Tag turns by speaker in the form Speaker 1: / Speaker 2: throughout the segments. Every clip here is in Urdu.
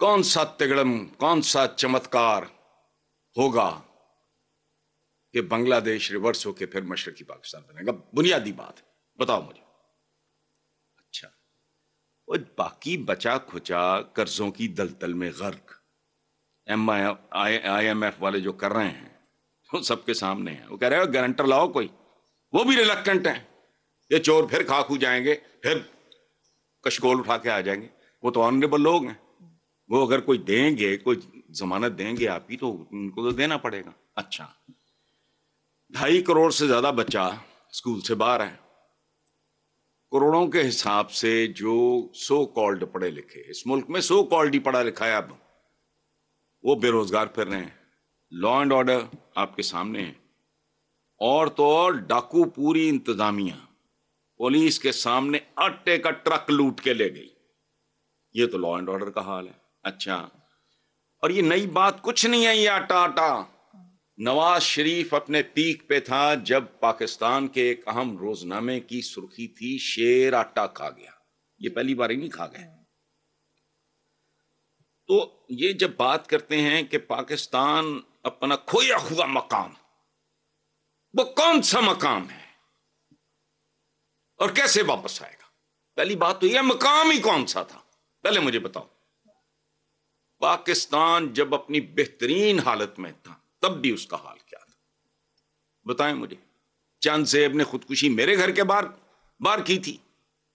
Speaker 1: کون سا تگڑم، کون سا چمتکار ہوگا کہ بنگلہ دیش ریورس ہو کے پھر مشرقی پاکستان بنے گا؟ بنیادی بات ہے، بتاؤ مجھے۔ اچھا، وہ باقی بچا کھچا قرضوں کی دلدل میں غرق آئی ایم ایف والے جو کر رہے ہیں وہ سب کے سامنے ہیں۔ وہ کہہ رہے ہو گارنٹر لاؤ کوئی، وہ بھی ریلکٹنٹ ہیں۔ یہ چور پھر کھا کھو جائیں گے، پھر کشکول اٹھا کے آ جائیں گے۔ وہ تو آنریبل لوگ ہیں، وہ اگر کوئی دیں گے، کوئی ضمانت دیں گے آپ کی، تو ان کو تو دینا پڑے گا۔ اچھا، 2.5 کروڑ سے زیادہ بچہ اسکول سے باہر ہے۔ کروڑوں کے حساب سے جو سو کالڈ پڑھے لکھے، اس ملک میں سو کالڈ ہی پڑھا لکھا ہے اب، وہ بے روزگار پھر رہے ہیں۔ لا اینڈ آرڈر آپ کے سامنے ہے، اور تو اور ڈاکو پوری انتظامیہ پولیس کے سامنے آٹے کا ٹرک لوٹ کے لے گئی۔ یہ تو لا اینڈ آرڈر کا حال ہے۔ اچھا، اور یہ نئی بات کچھ نہیں ہے، یہ آٹا نواز شریف اپنے پیک پہ تھا جب پاکستان کے ایک اہم روزنامے کی سرخی تھی شیر آٹا کھا گیا۔ یہ پہلی بار ہی نہیں کھا گئے۔ تو یہ جب بات کرتے ہیں کہ پاکستان اپنا کھویا ہوا مقام، وہ کون سا مقام ہے اور کیسے واپس آئے گا؟ پہلی بات تو یہ مقام ہی کون سا تھا، پہلے مجھے بتاؤ۔ پاکستان جب اپنی بہترین حالت میں تھا تب بھی اس کا حال کیا تھا؟ بتائیں مجھے۔ چند زیب نے خودکشی میرے گھر کے باہر کی تھی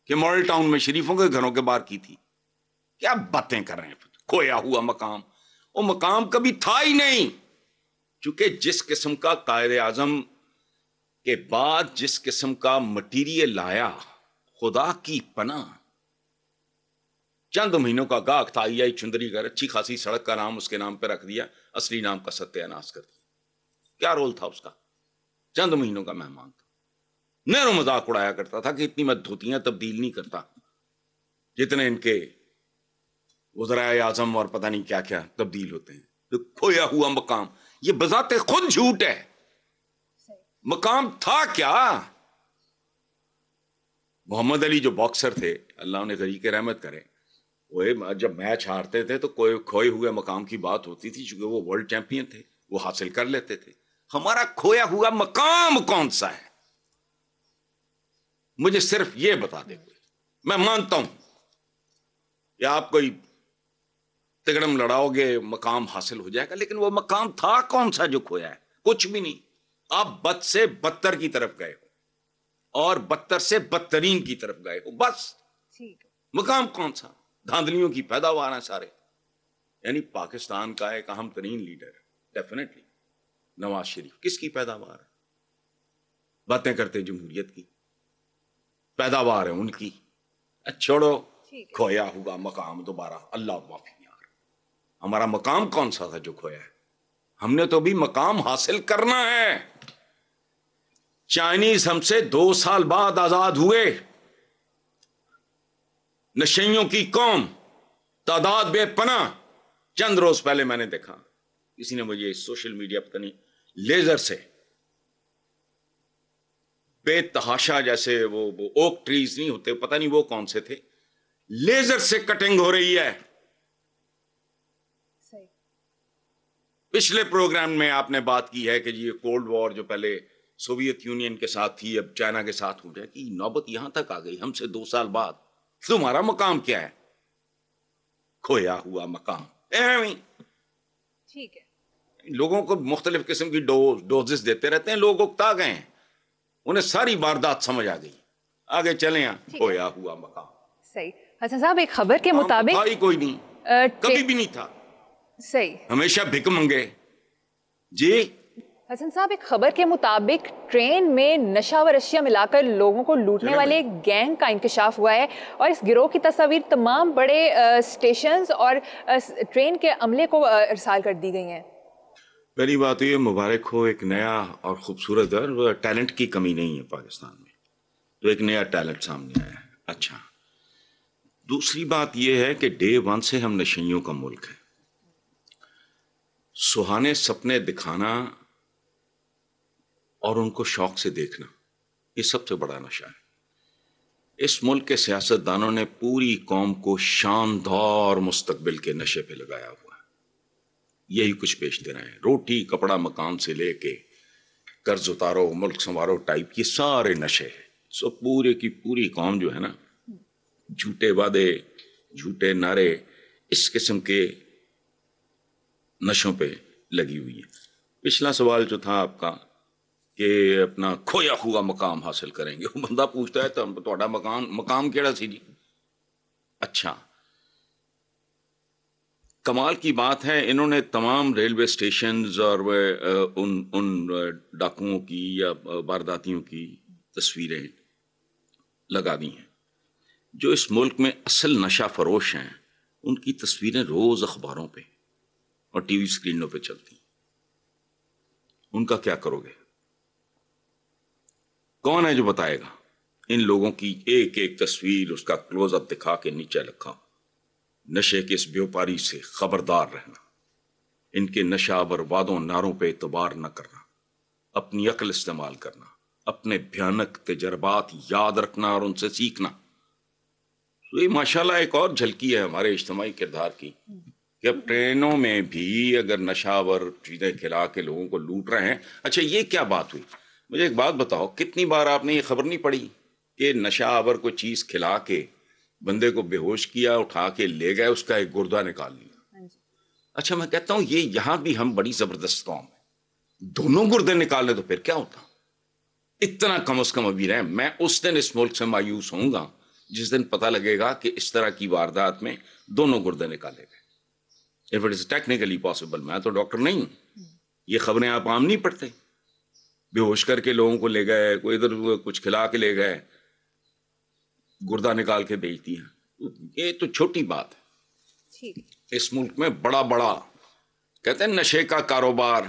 Speaker 1: کہ ماڈل ٹاؤن میں شریفوں کے گھروں کے باہر کی تھی؟ کیا باتیں کر رہے ہیں؟ کھویا ہوا مقام، وہ مقام کبھی تھا ہی نہیں۔ چونکہ جس قسم کا قائد اعظم کے بعد جس قسم کا مٹیریل لایا، خدا کی پناہ، چند مہینوں کا گاہک تھا، آئی چندری گھر، اچھی خاصی سڑک کا نام اس کے نام پہ رکھ دیا، اصلی نام کا ستیہ ناش کر دیا۔ کیا رول تھا اس کا؟ چند مہینوں کا مہمان تھا۔ نہرو مذاق اڑایا کرتا تھا کہ اتنی میں دھوتیاں تبدیل نہیں کرتا جتنے ان کے وزرائے اعظم اور پتہ نہیں کیا کیا تبدیل ہوتے ہیں۔ تو کھویا ہوا مقام، یہ بذات خود جھوٹ ہے۔ مقام تھا کیا؟ محمد علی جو باکسر تھے، اللہ انہیں غریق رحمت کرے، وہ جب میچ ہارتے تھے تو کوئی کھوئے ہوئے مقام کی بات ہوتی تھی، چونکہ وہ ورلڈ چیمپئن تھے، وہ حاصل کر لیتے تھے۔ ہمارا کھویا ہوا مقام کون سا ہے؟ مجھے صرف یہ بتا دے کوئی۔ میں مانتا ہوں کہ آپ کوئی تگڑم لڑاؤ گے مقام حاصل ہو جائے گا، لیکن وہ مقام تھا کون سا جو کھویا ہے؟ کچھ بھی نہیں۔ آپ بد سے بدتر کی طرف گئے ہو اور بدتر سے بدترین کی طرف گئے ہو، بس۔ مقام کون سا؟ دھاندلیوں کی پیداوار ہیں سارے۔ یعنی پاکستان کا ایک اہم ترین لیڈر ڈیفینیٹلی نواز شریف کس کی پیداوار ہے؟ باتیں کرتے جمہوریت کی پیداوار ہے ان کی۔ چھوڑو کھویا ہوا مقام، دوبارہ اللہ معافی یار۔ ہمارا مقام کون سا تھا جو کھویا ہے؟ ہم نے تو بھی مقام حاصل کرنا ہے۔ چائنیز ہم سے 2 سال بعد آزاد ہوئے، نشیوں کی قوم، تعداد بے پناہ۔ چند روز پہلے میں نے دیکھا، کسی نے مجھے سوشل میڈیا پتہ نہیں لیزر سے بے تحاشا، جیسے وہ اوک ٹریز نہیں ہوتے، پتہ نہیں وہ کون سے تھے، لیزر سے کٹنگ ہو رہی ہے۔ پچھلے پروگرام میں آپ نے بات کی ہے کہ یہ کولڈ وار جو پہلے سوویت یونین کے ساتھ تھی اب چائنا کے ساتھ ہو جائے گی، نوبت یہاں تک آ گئی ہم سے 2 سال بعد۔ تمہارا مقام کیا ہے؟ کھویا ہوا مقام۔
Speaker 2: ٹھیک ہے،
Speaker 1: لوگوں کو مختلف قسم کی ڈوزز دیتے رہتے ہیں، لوگ اکتا گئے ہیں، انہیں ساری واردات سمجھ آ گئی۔ آگے چلیں۔ کھویا ہوا مقام
Speaker 2: صحیح۔ حسن صاحب، ایک خبر کے مطابق
Speaker 1: ہی کوئی نہیں، کبھی بھی نہیں تھا،
Speaker 2: صحیح،
Speaker 1: ہمیشہ بھک منگے۔ جی
Speaker 2: حسن صاحب، ایک خبر کے مطابق ٹرین میں نشہ و اشیاء ملا کر لوگوں کو لوٹنے والے ایک گینگ کا انکشاف ہوا ہے، اور اس گروہ کی تصاویر تمام بڑے اسٹیشنز اور ٹرین کے عملے کو ارسال کر دی گئی ہیں۔
Speaker 1: پہلی بات یہ مبارک ہو، ایک نیا اور خوبصورت ٹیلنٹ کی کمی نہیں ہے پاکستان میں، تو ایک نیا ٹیلنٹ سامنے آیا ہے۔ اچھا، دوسری بات یہ ہے کہ ڈے 1 سے ہم نشیوں کا ملک ہے۔ سہانے سپنے دکھانا اور ان کو شوق سے دیکھنا، یہ سب سے بڑا نشہ ہے۔ اس ملک کے سیاستدانوں نے پوری قوم کو شاندار مستقبل کے نشے پہ لگایا ہوا ہے. یہی کچھ بیچتے رہے ہیں. روٹی کپڑا مکان سے لے کے قرض اتارو ملک سنوارو ٹائپ یہ سارے نشے ہیں. سو پورے کی پوری قوم جو ہے نا جھوٹے وعدے جھوٹے نعرے اس قسم کے نشوں پہ لگی ہوئی ہے. پچھلا سوال جو تھا آپ کا کہ اپنا کھویا ہوا مقام حاصل کریں گے, وہ بندہ پوچھتا ہے تو مقام کیڑا سی جی. اچھا کمال کی بات ہے, انہوں نے تمام ریلوے اسٹیشنز اور ان ڈاکوؤں کی یا وارداتیوں کی تصویریں لگا دی ہیں. جو اس ملک میں اصل نشہ فروش ہیں ان کی تصویریں روز اخباروں پہ اور ٹی وی اسکرینوں پہ چلتی ہیں. ان کا کیا کرو گے؟ کون ہے جو بتائے گا؟ ان لوگوں کی ایک ایک تصویر اس کا کلوز اپ دکھا کے نیچے رکھا. نشے کے اس بیوپاری سے خبردار رہنا, ان کے نشہ آور وادوں نعروں پہ اعتبار نہ کرنا, اپنی عقل استعمال کرنا, اپنے بھیانک تجربات یاد رکھنا اور ان سے سیکھنا. تو یہ ماشاءاللہ ایک اور جھلکی ہے ہمارے اجتماعی کردار کی کہ اب ٹرینوں میں بھی اگر نشہ آور چیزیں کھلا کے لوگوں کو لوٹ رہے ہیں. اچھا یہ کیا بات ہوئی؟ مجھے ایک بات بتاؤ, کتنی بار آپ نے یہ خبر نہیں پڑھی کہ نشہ آور کو چیز کھلا کے بندے کو بے ہوش کیا, اٹھا کے لے گئے, اس کا ایک گردہ نکال لیا. اچھا میں کہتا ہوں یہ یہاں بھی ہم بڑی زبردست قوم ہے, دونوں گردے نکال لیں تو پھر کیا ہوتا؟ اتنا کم از کم ابھی رہے. میں اس دن اس ملک سے مایوس ہوں گا جس دن پتہ لگے گا کہ اس طرح کی واردات میں دونوں گردے نکالے گئے. If it is technically possible. میں تو ڈاکٹر نہیں ہوں, یہ خبریں آپ عام نہیں پڑھتے. بے ہوش کر کے لوگوں کو لے گئے, کوئی ادھر کچھ کھلا کے لے گئے, گردہ نکال کے بیچ دیا. یہ تو چھوٹی بات ہے. اس ملک میں بڑا بڑا کہتے ہیں نشے کا کاروبار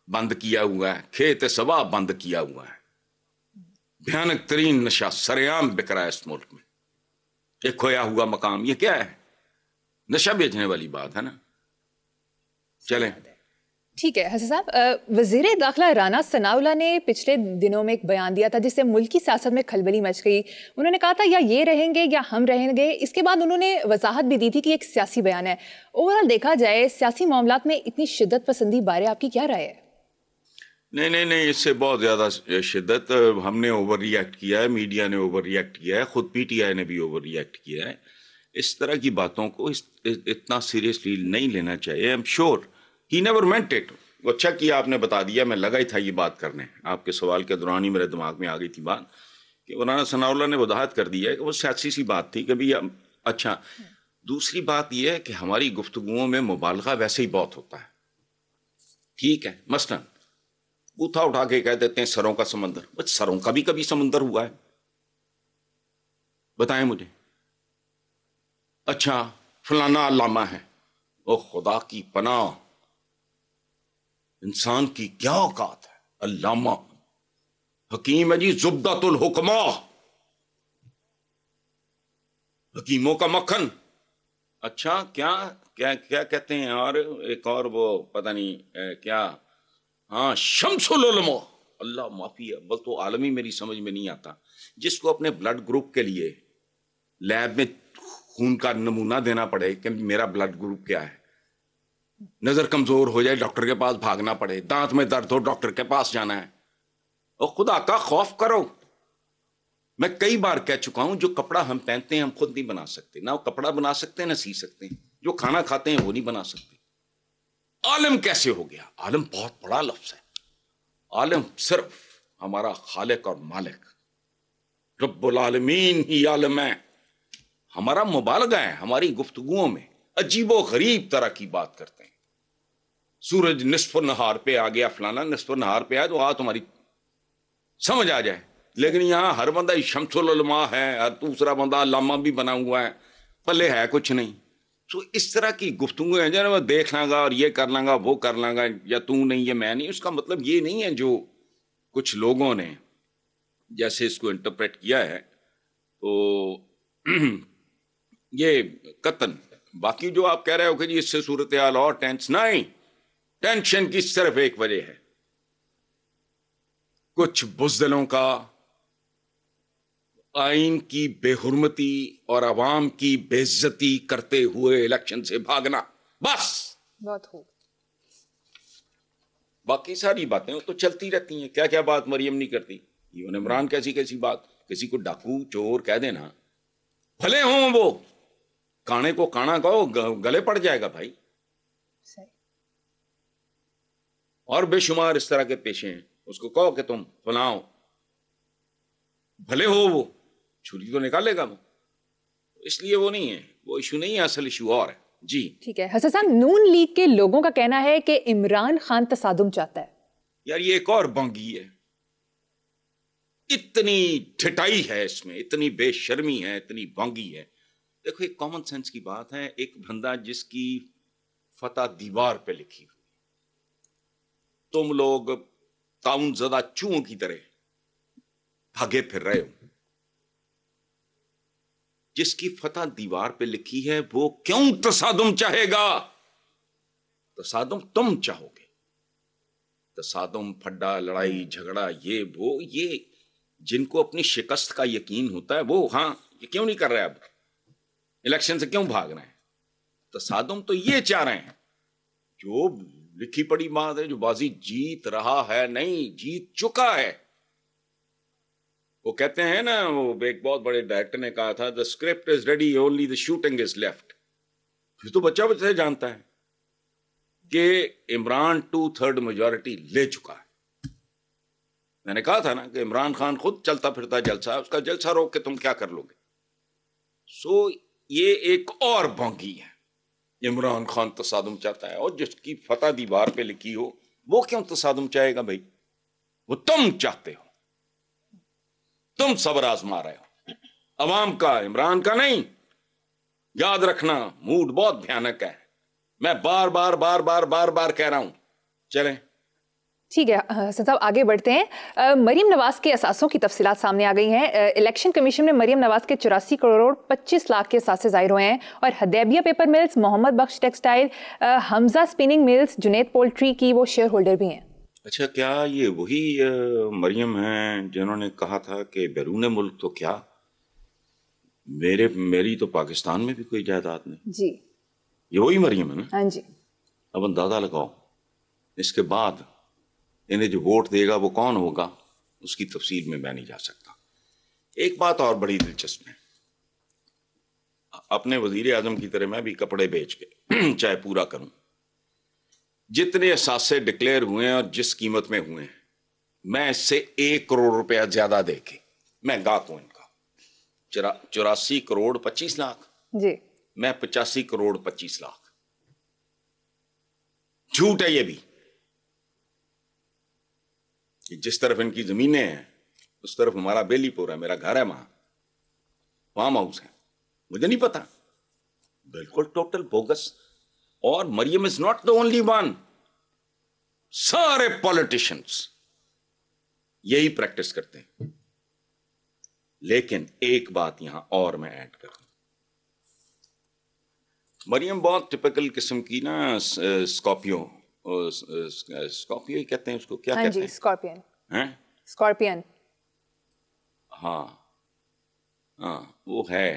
Speaker 1: بند کیا ہوا ہے, کھیت سبا بند کیا ہوا ہے. بھیانک ترین نشہ سریعام بک رہا ہے اس ملک میں. ایک کھویا ہوا مقام, یہ کیا ہے؟ نشہ بیچنے والی بات ہے نا. چلیں
Speaker 2: ٹھیک ہے حسن صاحب, وزیر داخلہ رانا ثناءاللہ نے پچھلے دنوں میں ایک بیان دیا تھا جس سے ملکی سیاست میں کھلبلی مچ گئی. انہوں نے کہا تھا یا یہ رہیں گے یا ہم رہیں گے. اس کے بعد انہوں نے وضاحت بھی دی تھی کہ ایک سیاسی بیان ہے. اوورآل دیکھا جائے سیاسی معاملات میں اتنی شدت پسندی بارے آپ کی کیا رائے ہے؟
Speaker 1: نہیں, اس سے بہت زیادہ شدت. ہم نے اوور ری ایکٹ کیا ہے, میڈیا نے اوور ری ایکٹ کیا ہے, خود پی ٹی آئی نے بھی اوور ری ایکٹ کیا ہے. اس طرح کی باتوں کو اتنا سیریسلی نہیں لینا چاہیے. I'm sure he never meant it. اچھا کیا آپ نے بتا دیا, میں لگا ہی تھا یہ بات کرنے. آپ کے سوال کے دوران ہی میرے دماغ میں آ گئی تھی بات کہ مولانا ثناءاللہ نے وضاحت کر دی ہے کہ وہ سیاسی سی بات تھی کبھی. اچھا دوسری بات یہ ہے کہ ہماری گفتگوؤں میں مبالغہ ویسے ہی بہت ہوتا ہے. ٹھیک ہے, مثلاً بوتھا اٹھا کے کہہ دیتے ہیں سروں کا سمندر. بس سروں کا بھی کبھی سمندر ہوا ہے؟ بتائیں مجھے. اچھا فلانا علامہ ہے, او خدا کی پناہ, انسان کی کیا اوقات ہے. علامہ حکیم ہے جی, زبدۃ الحکما, حکیموں کا مکھن. اچھا کیا کہتے ہیں, اور ایک اور وہ پتہ نہیں کیا, ہاں شمس العلماء. اللہ معافی ہے, بس تو عالمی میری سمجھ میں نہیں آتا. جس کو اپنے بلڈ گروپ کے لیے لیب میں خون کا نمونہ دینا پڑے کہ میرا بلڈ گروپ کیا ہے, نظر کمزور ہو جائے ڈاکٹر کے پاس بھاگنا پڑے, دانت میں درد ہو ڈاکٹر کے پاس جانا ہے. اور خدا کا خوف کرو. میں کئی بار کہہ چکا ہوں جو کپڑا ہم پہنتے ہیں ہم خود نہیں بنا سکتے, نہ وہ کپڑا بنا سکتے ہیں نہ سی سکتے ہیں. جو کھانا کھاتے ہیں وہ نہیں بنا سکتے. عالم کیسے ہو گیا؟ عالم بہت بڑا لفظ ہے. عالم صرف ہمارا خالق اور مالک رب العالمین ہی عالم ہے. ہمارا مبالغہ ہے ہماری گفتگوؤں میں, عجیب و غریب طرح کی بات کرتے ہیں. سورج نصف نہار پہ آ گیا, فلانا نصف نہار پہ آیا تو تمہاری سمجھ آ جائے. لیکن یہاں ہر بندہ شمس العلماء ہے, ہر دوسرا بندہ علامہ بھی بنا ہوا ہے, پلے ہے کچھ نہیں. تو اس طرح کی گفتگو ہے جو میں دیکھ لوں گا اور یہ کر لوں گا وہ کر لوں گا, یا تو نہیں یہ میں نہیں. اس کا مطلب یہ نہیں ہے جو کچھ لوگوں نے جیسے اس کو انٹرپریٹ کیا ہے تو یہ قطن. باقی جو آپ کہہ رہے ہو کہ جی اس سے صورتحال اور ٹینس, نہیں, ٹینشن کی صرف ایک وجہ ہے, کچھ بزدلوں کا آئین کی بے حرمتی اور عوام کی بے عزتی کرتے ہوئے الیکشن سے بھاگنا، بس.
Speaker 2: بہت خوب.
Speaker 1: باقی ساری باتیں تو چلتی رہتی ہیں. کیا کیا بات مریم نہیں کرتی. ایون عمران کیسی بات، کسی کو ڈاکو چور کہہ دینا، بھلے ہوں وہ کانے کو کانا کہو گلے پڑ جائے گا بھائی. اور بے شمار اس طرح کے پیشے ہیں. اس کو کہو کہ تم فلاں، بھلے ہو وہ چھری تو نکالے گا وہ. اس لیے وہ نہیں ہے، وہ ایشو نہیں ہے، اصل ایشو اور ہے. جی
Speaker 2: ٹھیک ہے. حسن صاحب، نون لیگ کے لوگوں کا کہنا ہے کہ عمران خان تصادم چاہتا ہے.
Speaker 1: یار یہ ایک اور بانگی ہے. اتنی ٹھٹائی ہے اس میں، اتنی بے شرمی ہے، اتنی بانگی ہے. دیکھو ایک کامن سینس کی بات ہے. ایک بندہ جس کی فتح دیوار پہ لکھی ہوئی، تم لوگ تعاون زدہ چوہوں کی طرح بھاگے پھر رہے ہو. جس کی فتح دیوار پہ لکھی ہے وہ کیوں تصادم چاہے گا؟ تصادم تم چاہو گے. تصادم، پھڈا، لڑائی جھگڑا، یہ جن کو اپنی شکست کا یقین ہوتا ہے وہ ہاں یہ کیوں نہیں کر رہے؟ اب الیکشن سے کیوں بھاگ رہے ہیں؟ تصادم تو یہ چاہ رہے ہیں. جو لکھی پڑی بات ہے، جو بازی جیت رہا ہے، نہیں جیت چکا ہے. وہ کہتے ہیں نا، وہ ایک بہت بڑے ڈائریکٹر نے کہا تھا، the script is ready, only the shooting is left. پھر تو بچہ سے جانتا ہے کہ عمران 2/3 میجورٹی لے چکا ہے. میں نے کہا تھا نا کہ عمران خان خود چلتا پھرتا جلسہ، اس کا جلسہ روک کے تم کیا کر لو گے؟ سو یہ ایک اور بھونگی ہے. عمران خان تصادم چاہتا ہے، اور جس کی فتح دیوار پہ لکھی ہو وہ کیوں تصادم چاہے گا بھائی؟ وہ تم چاہتے ہو، تم صبر آزما رہے ہو عوام کا، عمران کا نہیں. یاد رکھنا موڈ بہت بھیانک ہے. میں بار بار بار بار بار بار کہہ رہا ہوں. چلیں
Speaker 2: ٹھیک ہے حسن صاحب، آگے بڑھتے ہیں. مریم نواز کے اثاثوں کی تفصیلات سامنے آ گئی ہیں. الیکشن کمیشن میں مریم نواز کے 84 کروڑ 25 لاکھ کے اثاثے ظاہر ہوئے ہیں، اور حدیبیہ paper mills, Muhammad Bakhsh textile, حمزہ اسپننگ ملز، جنید پولٹری کی وہ شیئر ہولڈر بھی ہیں.
Speaker 1: اچھا، کیا یہ وہی مریم ہیں جنہوں نے کہا تھا کہ بیرون ملک تو کیا، میری تو پاکستان میں بھی کوئی جائیداد نہیں؟
Speaker 2: جی
Speaker 1: یہ وہی مریم ہے نا؟
Speaker 2: ہاں جی.
Speaker 1: اب اندازہ لگاؤ اس کے بعد انہیں جو ووٹ دے گا وہ کون ہوگا، اس کی تفصیل میں نہیں جا سکتا. ایک بات اور بڑی دلچسپ ہے، اپنے وزیر اعظم کی طرح میں بھی کپڑے بیچ کے چاہے پورا کروں. جتنے اثاثے ڈکلیئر ہوئے ہیں اور جس قیمت میں ہوئے ہیں، میں اس سے 1 کروڑ روپیہ زیادہ دے کے میں گاہک ہوں ان کا. 84 کروڑ 25 لاکھ،
Speaker 2: جی
Speaker 1: میں 85 کروڑ 25 لاکھ. جھوٹ ہے یہ بھی. جس طرف ان کی زمینیں ہیں اس طرف ہمارا بیلی پور ہے، میرا گھر ہے، وہاں فارم ہاؤس ہے. مجھے نہیں پتا، بالکل ٹوٹل بوگس. اور Maryam is not the only one. سارے پالیٹیشنز یہی پریکٹس کرتے ہیں. لیکن ایک بات یہاں اور میں ایڈ کروں، مریم بہت ٹپکل قسم کی نا اسکارپیو ہی کہتے ہیں اس کو، کیا کہتے ہیں؟
Speaker 2: اسکارپین.
Speaker 1: ہیں
Speaker 2: اسکارپین.
Speaker 1: ہاں وہ ہے.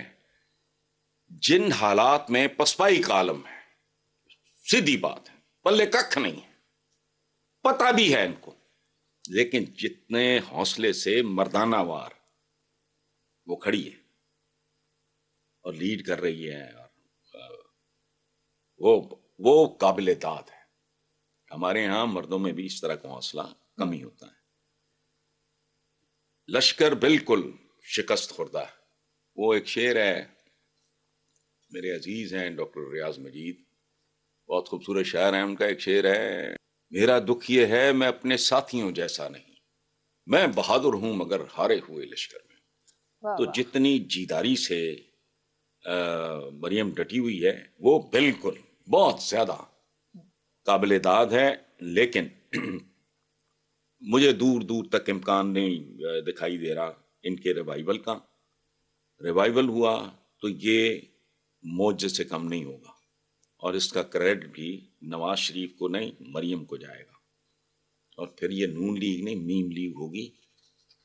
Speaker 1: جن حالات میں پسپائی کا عالم ہے، سیدھی بات ہے، پلے ککھ نہیں ہے، پتہ بھی ہے ان کو، لیکن جتنے حوصلے سے مردانہ وار وہ کھڑی ہے اور لیڈ کر رہی ہے، اور وہ قابل داد ہے. ہمارے ہاں مردوں میں بھی اس طرح کا حوصلہ کم ہی ہوتا ہے. لشکر بالکل شکست خوردہ ہے. وہ ایک شعر ہے، میرے عزیز ہیں ڈاکٹر ریاض مجید، بہت خوبصورت شاعر ہیں، ان کا ایک شعر ہے، میرا دکھ یہ ہے میں اپنے ساتھیوں جیسا نہیں، میں بہادر ہوں مگر ہارے ہوئے لشکر میں. تو جتنی جیداری سے مریم ڈٹی ہوئی ہے وہ بالکل بہت زیادہ قابل داد ہے. لیکن مجھے دور دور تک امکان نہیں دکھائی دے رہا ان کے ریوائیول کا. ریوائیول ہوا تو یہ معجزے سے کم نہیں ہوگا، اور اس کا کریڈٹ بھی نواز شریف کو نہیں، مریم کو جائے گا. اور پھر یہ نون لیگ نہیں، میم لیگ ہوگی،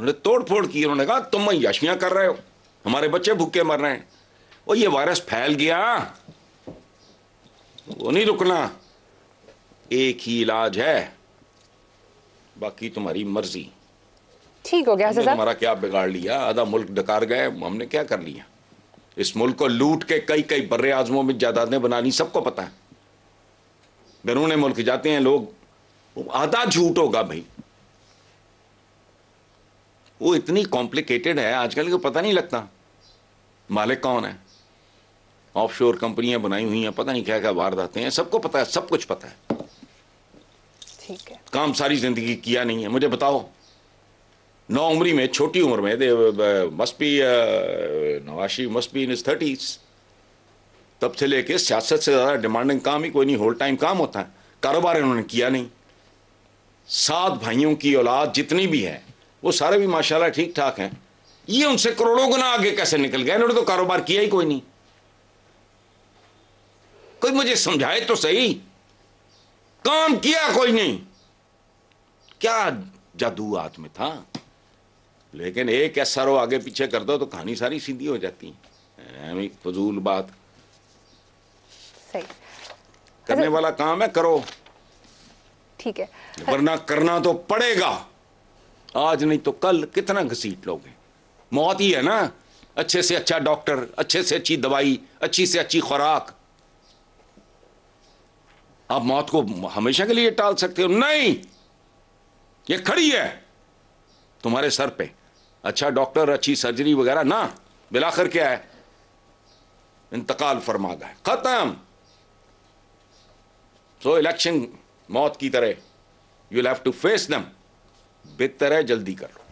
Speaker 1: انہوں نے توڑ پھوڑ کی. انہوں نے کہا تم عیاشیاں کر رہے ہو, ہمارے بچے بھوکے مر رہے ہیں. وہ یہ وائرس پھیل گیا, وہ نہیں رکنا. ایک ہی علاج ہے, باقی تمہاری مرضی.
Speaker 2: ٹھیک ہو گیا
Speaker 1: ہم نے
Speaker 2: صاحب.
Speaker 1: تمہارا کیا بگاڑ لیا؟ آدھا ملک ڈکار گئے, ہم نے کیا کر لیا؟ اس ملک کو لوٹ کے کئی کئی بر اعظموں میں جائیدادیں بنانی سب کو پتا ہے. بیرون ملک جاتے ہیں لوگ, آدھا جھوٹ ہوگا بھائی. وہ اتنی کمپلیکیٹڈ ہے آج کل کو پتہ نہیں لگتا مالک کون ہے. آف شور کمپنیاں بنائی ہوئی ہیں, پتہ نہیں کیا کیا وارداتیں ہیں, سب کو پتا ہے, سب کچھ پتا ہے.
Speaker 2: ٹھیک ہے. کام
Speaker 1: ساری زندگی کیا نہیں ہے. مجھے بتاؤ, 9 عمری میں, چھوٹی عمر میں, نواشی must be in his 30s, تب سے لے کے سیاست سے زیادہ ڈیمانڈنگ کام ہی کوئی نہیں, ہول ٹائم کام ہوتا ہے. کاروبار انہوں نے کیا نہیں. 7 بھائیوں کی اولاد جتنی بھی ہے وہ سارے بھی ماشاءاللہ ٹھیک ٹھاک ہیں. یہ ان سے کروڑوں گنا آگے کیسے نکل گئے؟ انہوں نے تو کاروبار کیا ہی کوئی نہیں. کوئی مجھے سمجھائے تو صحیح, کام کیا کوئی نہیں. کیا جادو ہاتھ میں تھا؟ لیکن ایک ایسا رو آگے پیچھے کر دو تو کہانی ساری سیدھی ہو جاتی ہے. فضول بات.
Speaker 2: صحیح
Speaker 1: کرنے والا کام ہے, کرو.
Speaker 2: ٹھیک ہے.
Speaker 1: ورنہ کرنا تو پڑے گا, آج نہیں تو کل کتنا گھسیٹ لو گے. موت ہی ہے نا. اچھے سے اچھا ڈاکٹر, اچھے سے اچھی دوائی, اچھی سے اچھی خوراک. آپ موت کو ہمیشہ کے لیے ٹال سکتے ہو؟ نہیں, یہ کھڑی ہے تمہارے سر پہ. اچھا ڈاکٹر, اچھی سرجری وغیرہ نہ, بالآخر کیا ہے؟ انتقال فرما گئے, ختم. سو الیکشن موت کی طرح, you have to face them. بہتر ہے جلدی کر لو.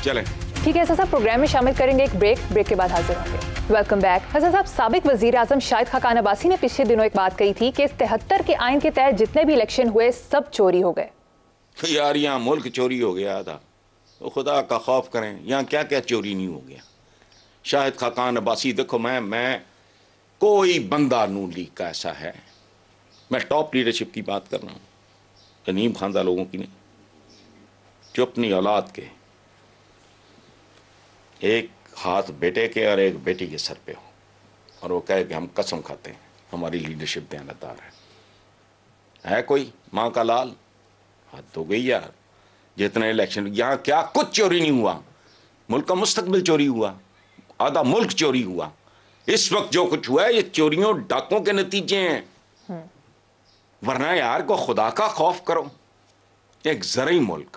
Speaker 1: چلیں.
Speaker 2: ٹھیک ہے حسن صاحب, پروگرام میں شامل کریں گے ایک بریک کے بعد حاضر ہوں گے. Welcome back. حسن صاحب, سابق وزیر اعظم شاہد خاقان عباسی نے پچھلے دنوں ایک بات کہی تھی کہ 73 کے آئین کے تحت جتنے بھی الیکشن ہوئے سب چوری ہو گئے.
Speaker 1: یار یہاں ملک چوری ہو گیا تھا, تو خدا کا خوف کریں, یہاں کیا کیا چوری نہیں ہو گیا. شاہد خاقان عباسی, دیکھو میں کوئی بندہ نون لیگ کا ایسا ہے, میں ٹاپ لیڈرشپ کی بات کر رہا ہوں, غنیم خاندہ لوگوں کی نہیں, جو اپنی اولاد کے ایک ہاتھ بیٹے کے اور ایک بیٹی کے سر پہ ہو, اور وہ کہے کہ ہم قسم کھاتے ہیں ہماری لیڈرشپ دیانتدار ہے. کوئی ماں کا لال؟ حد ہو گئی یار. جتنے الیکشن, یہاں کیا کچھ چوری نہیں ہوا. ملک کا مستقبل چوری ہوا, آدھا ملک چوری ہوا. اس وقت جو کچھ ہوا ہے یہ چوریوں ڈاکوں کے نتیجے ہیں. ورنہ یار کو خدا کا خوف کرو. ایک زرعی ملک,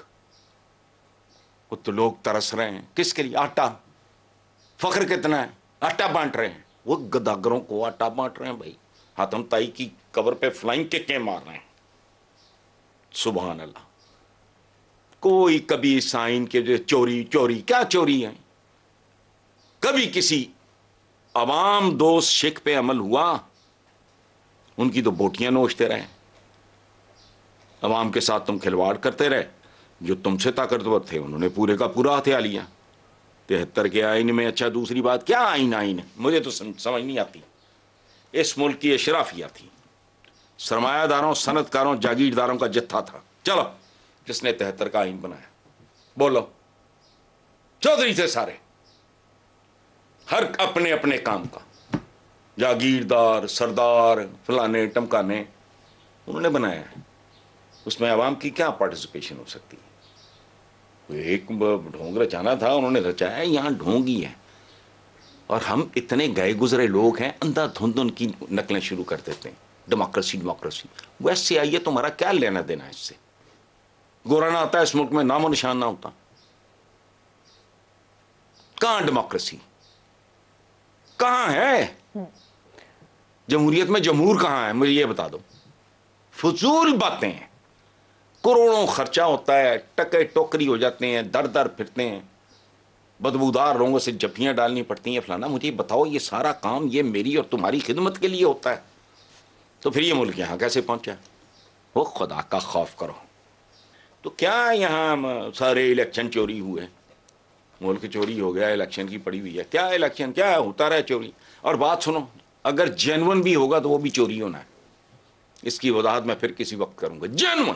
Speaker 1: وہ تو لوگ ترس رہے ہیں کس کے لیے؟ آٹا. فخر کتنا ہے, آٹا بانٹ رہے ہیں. وہ گداگروں کو آٹا بانٹ رہے ہیں بھائی. حاتم تائی کی قبر پہ فلائنگ ککیں مار رہے ہیں. سبحان اللہ. کوئی کبھی سائن کے جو چوری کیا چوری ہے؟ کبھی کسی عوام دوست شک پہ عمل ہوا؟ ان کی تو بوٹیاں نوچتے رہے. عوام کے ساتھ تم کھلواڑ کرتے رہے. جو تم سے طاقتور تھے انہوں نے پورے کا پورا ہتھیا لیا. 73 کے آئین میں, اچھا دوسری بات, کیا آئین مجھے تو سمجھ نہیں آتی. اس ملک کی اشرافیہ تھی, سرمایہ داروں, صنعت کاروں, جاگیرداروں کا جتھا تھا. چلو, جس نے 73 کا آئین بنایا, بولو. چودھری تھے سارے, ہر اپنے اپنے کام کا, جاگیردار, سردار, فلانے ٹمکانے, انہوں نے بنایا ہے. اس میں عوام کی کیا پارٹیسپیشن ہو سکتی ہے؟ ایک ڈھونگ رچانا تھا, انہوں نے رچایا. یہاں ڈھونگ ہی ہے. اور ہم اتنے گئے گزرے لوگ ہیں, اندھا دھند ان کی نقلیں شروع کر دیتے ہیں. ڈیموکریسی. ویسے آئیے, تمہارا کیا لینا دینا ہے اس سے؟ گورا نہ آتا ہے اس ملک میں, نام و نشان نہ ہوتا. کہاں ڈیموکریسی؟ کہاں ہے جمہوریت میں؟ جمہور کہاں ہے مجھے یہ بتا دو. فضول باتیں ہیں. کروڑوں خرچہ ہوتا ہے, ٹکے ٹوکری ہو جاتے ہیں, در در پھرتے ہیں, بدبودار لوگوں سے جفیاں ڈالنی پڑتی ہیں, فلانا. مجھے بتاؤ, یہ سارا کام یہ میری اور تمہاری خدمت کے لیے ہوتا ہے, تو پھر یہ ملک یہاں کیسے پہنچا؟ وہ خدا کا خوف کرو. تو کیا یہاں سارے الیکشن چوری ہوئے, ملک چوری ہو گیا, الیکشن کی پڑی ہوئی ہے. کیا الیکشن, کیا ہوتا رہا چوری. اور بات سنو, اگر جینون بھی ہوگا تو وہ بھی چوری ہونا ہے. اس کی وضاحت میں پھر کسی وقت کروں گا. جینون